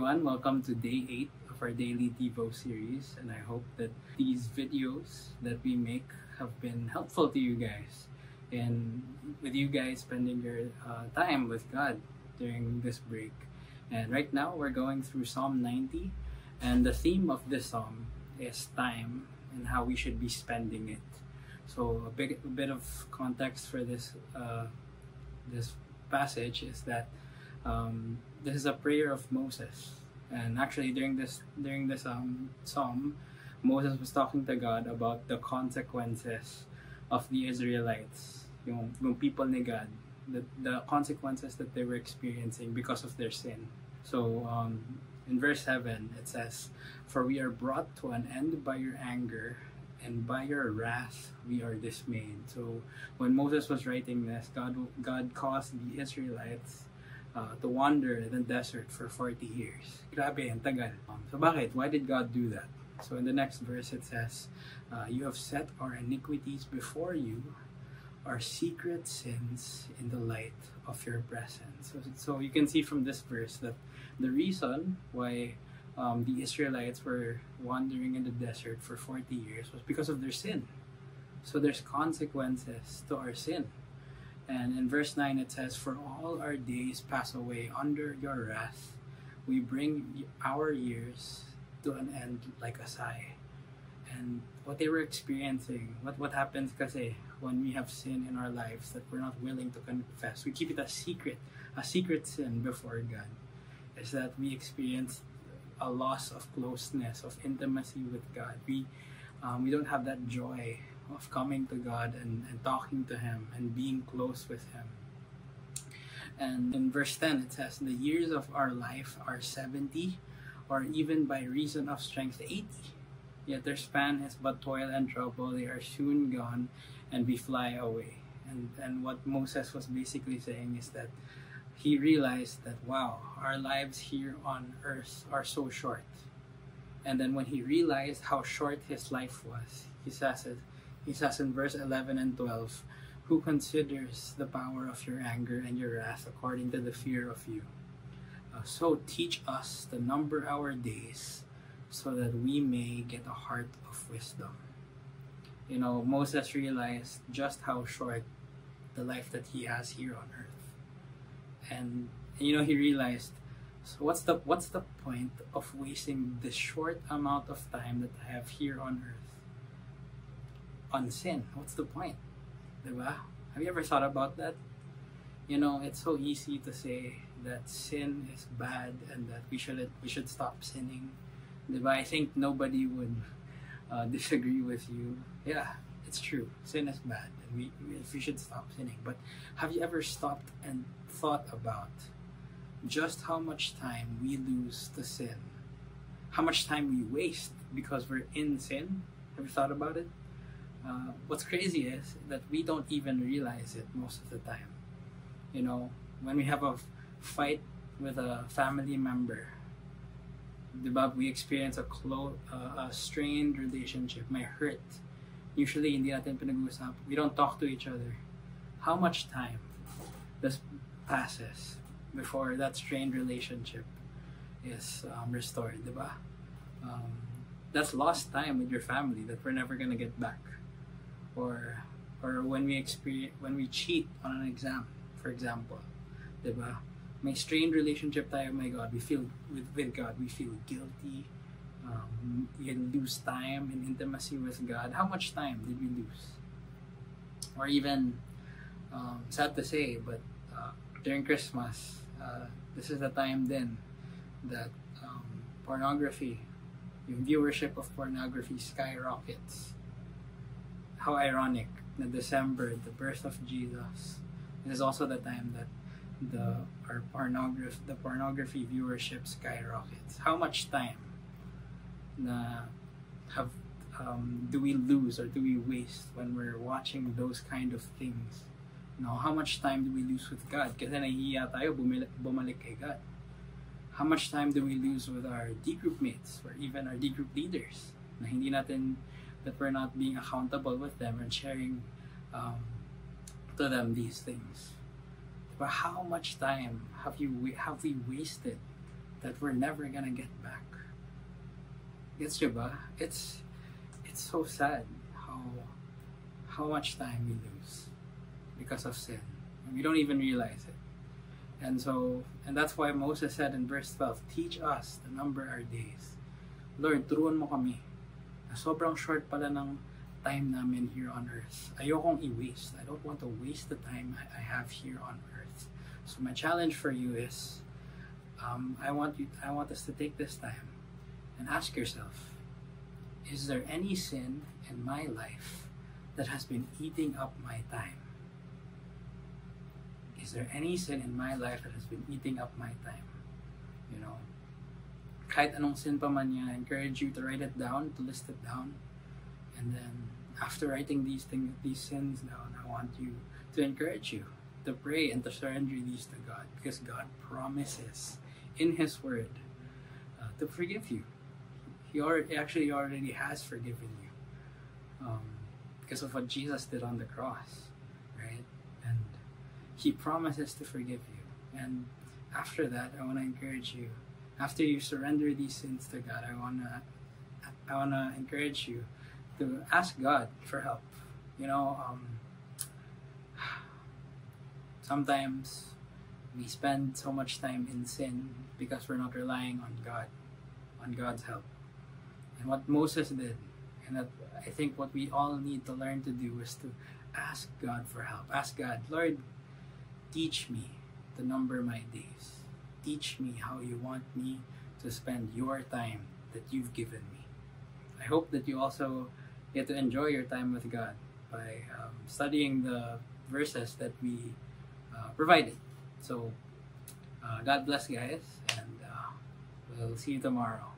everyone, welcome to day 8 of our daily Devo series, and I hope that these videos that we make have been helpful to you guys, and with you guys spending your time with God during this break. And right now we're going through Psalm 90, and the theme of this psalm is time and how we should be spending it. So a bit of context for this passage is that this is a prayer of Moses, and actually during this psalm, Moses was talking to God about the consequences of the Israelites, yung people ni God, the consequences that they were experiencing because of their sin. So in verse 7 it says, "For we are brought to an end by your anger, and by your wrath we are dismayed." So when Moses was writing this, God caused the Israelites to wander in the desert for 40 years. Grabe, ang tagal. So bakit? Why did God do that? So in the next verse it says, "You have set our iniquities before you, our secret sins in the light of your presence." So you can see from this verse that the reason why the Israelites were wandering in the desert for 40 years was because of their sin. So there's consequences to our sin. And in verse 9 it says, "For all our days pass away under your wrath. We bring our years to an end like a sigh." And what they were experiencing, what happens kasi when we have sin in our lives that we're not willing to confess, we keep it a secret sin before God, is that we experience a loss of closeness, of intimacy with God. We don't have that joy of coming to God and talking to Him and being close with Him. And in verse 10 it says, "The years of our life are 70, or even by reason of strength 80. Yet their span is but toil and trouble. They are soon gone, and we fly away." And what Moses was basically saying is that he realized that, wow, our lives here on earth are so short. And then when he realized how short his life was, he says in verse 11 and 12, "Who considers the power of your anger and your wrath according to the fear of you? So teach us to number our days, so that we may get a heart of wisdom." You know, Moses realized just how short the life that he has here on earth. And you know, he realized, so what's the point of wasting this short amount of time that I have here on earth on sin? What's the point? Diba? Have you ever thought about that? You know, it's so easy to say that sin is bad and that we should stop sinning. Diba? I think nobody would disagree with you. Yeah, it's true. Sin is bad, and we should stop sinning. But have you ever stopped and thought about just how much time we lose to sin? How much time we waste because we're in sin? Have you thought about it? What's crazy is that we don't even realize it most of the time. You know, when we have a fight with a family member, diba, we experience a strained relationship, may hurt. Usually, hindi natin pinag-uusap. We don't talk to each other. How much time passes before that strained relationship is restored, diba? That's lost time with your family that we're never gonna get back. Or when we cheat on an exam, for example, diba? May strained relationship tayo, my God, we feel with God, we feel guilty. We lose time in intimacy with God. How much time did we lose? Or even, sad to say, but during Christmas, this is the time then that pornography, yung viewership of pornography skyrockets. How ironic na December, the birth of Jesus, this is also the time that the pornography viewership skyrockets. How much time do we lose or do we waste when we're watching those kind of things? You know, how much time do we lose with God? Kasi nahihiya tayo bumalik kay God. How much time do we lose with our D group mates or even our D group leaders na hindi natin, that we're not being accountable with them and sharing to them these things? But how much time have we wasted that we're never gonna get back. Gets you ba? It's so sad how much time we lose because of sin. We don't even realize it. And that's why Moses said in verse 12, teach us to number our days. Lord, turuan mo kami na sobrang short pala ng time namin here on earth. Ayokong i-waste. I don't want to waste the time I have here on earth. So my challenge for you is, I want us to take this time and ask yourself, is there any sin in my life that has been eating up my time? Is there any sin in my life that has been eating up my time? You know, kahit anong sin pa man yan, I encourage you to write it down, to list it down. And then, after writing these sins down, I want you to encourage you to pray and to surrender these to God, because God promises in His Word to forgive you. He already has forgiven you because of what Jesus did on the cross, right? And He promises to forgive you. And after that, I want to encourage you. After you surrender these sins to God, I wanna encourage you to ask God for help. You know, sometimes we spend so much time in sin because we're not relying on God, on God's help. And what Moses did, and that I think what we all need to learn to do, is to ask God for help. Ask God, Lord, teach me to number my days. Teach me how you want me to spend your time that you've given me. I hope that you also get to enjoy your time with God by studying the verses that we provided. So, God bless, guys, and we'll see you tomorrow.